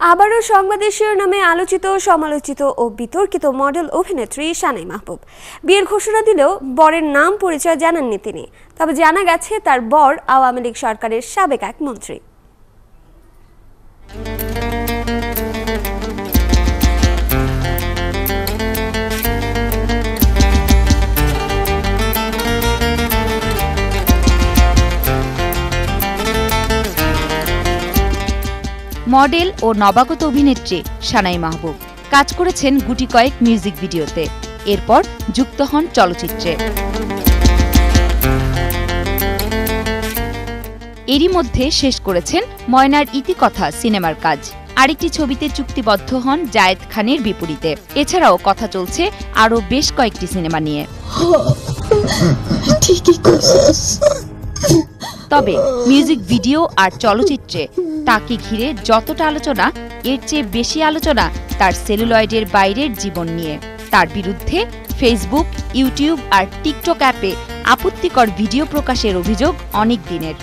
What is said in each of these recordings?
আবারও সংবাদের শিরোনামে আলোচিত, সমালোচিত ও বিতর্কিত মডেল অভিনেত্রী সানাই মাহবুব। বিয়ের ঘোষণা দিলেও বরের নাম পরিচয় জানাননি তিনি। তবে জানা গেছে তার বর আওয়ামী লীগ সরকারের সাবেক এক মন্ত্রী। মডেল ও নবাগত অভিনেত্রী সানাই মাহবুব কাজ করেছেন গুটি কয়েক মিউজিক ভিডিওতে, এরপর যুক্ত হন চলচ্চিত্রে। এরই মধ্যে শেষ করেছেন ময়নার ইতিকথা সিনেমার কাজ। আরেকটি ছবিতে চুক্তিবদ্ধ হন জায়েদ খানের বিপরীতে। এছাড়াও কথা চলছে আরও বেশ কয়েকটি সিনেমা নিয়ে। তবে মিউজিক ভিডিও আর চলচ্চিত্রে তাকে ঘিরে যতটা আলোচনা, এর চেয়ে বেশি আলোচনা তার সেলুলয়েডের বাইরের জীবন নিয়ে। তার বিরুদ্ধে ফেসবুক, ইউটিউব আর টিকটক অ্যাপে আপত্তিকর ভিডিও প্রকাশের অভিযোগ অনেক দিনের।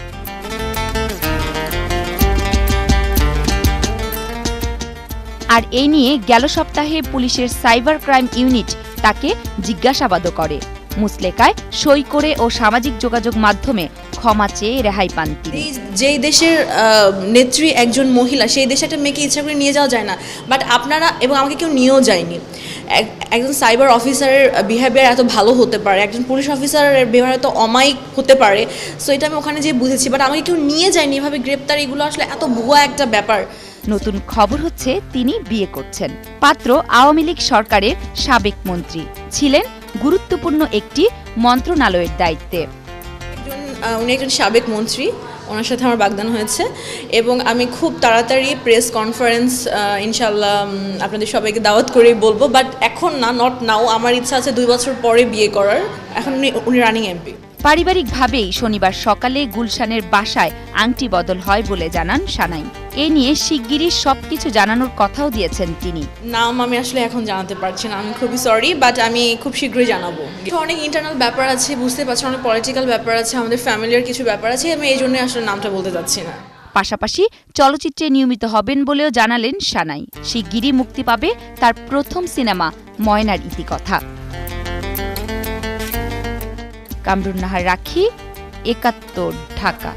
আর এই নিয়ে গেল সপ্তাহে পুলিশের সাইবার ক্রাইম ইউনিট তাকে জিজ্ঞাসাবাদও করে। মুসলেকায় সই করে ও সামাজিক যোগাযোগ মাধ্যমে ক্ষমা চেয়ে রেহাই পান তিনি। যেই দেশের নেত্রী একজন মহিলা, সেই দেশে একটা মেয়েকে ইচ্ছা করে নিয়ে যাওয়া যায় না, বাট আপনারা এবং আমাকে কেউ নিয়েও যায়নি। একজন সাইবার অফিসারের বিহেভিয়ার এত ভালো হতে পারে, একজন পুলিশ অফিসারের বিহেভিয়ার এত অমায়িক হতে পারে, সো এটা আমি ওখানে যেয়ে বুঝেছি। বাট আমাকে কেউ নিয়ে যায়নি, এভাবে গ্রেপ্তার, এগুলো আসলে এত ভুয়া একটা ব্যাপার। নতুন খবর হচ্ছে তিনি বিয়ে করছেন। পাত্র আওয়ামী লীগ সরকারের সাবেক মন্ত্রী, ছিলেন গুরুত্বপূর্ণ একটি মন্ত্রণালয়ের দায়িত্বে। উনি একজন সাবেক মন্ত্রী, ওনার সাথে আমার বাগদান হয়েছে এবং আমি খুব তাড়াতাড়ি প্রেস কনফারেন্স ইনশাল্লাহ আপনাদের সবাইকে দাওয়াত করেই বলবো। বাট এখন না, নট নাও। আমার ইচ্ছা আছে 2 বছর পরে বিয়ে করার। এখন উনি রানিং এমপি। পারিবারিকভাবেই শনিবার সকালে গুলশানের বাসায় আংটি বদল হয় বলে জানান সানাই। এ নিয়ে শিগগিরই সবকিছু জানানোর কথাও দিয়েছেন তিনি। নাম আমি আসলে এখন জানাতে পারছি না, আমি খুবই সরি, বাট আমি খুব শীঘ্রই জানাবো। অনেক ইন্টারনাল ব্যাপার আছে, বুঝতে পারছি, অনেক পলিটিক্যাল ব্যাপার আছে, আমাদের ফ্যামিলির কিছু ব্যাপার আছে, আমি এই জন্য আসলে নামটা বলতে যাচ্ছি না। পাশাপাশি চলচ্চিত্রে নিয়মিত হবেন বলেও জানালেন সানাই। শিগগিরই মুক্তি পাবে তার প্রথম সিনেমা ময়নার ইতিকথা। কামরুন নাহার রাখি, ৭১, ঢাকা।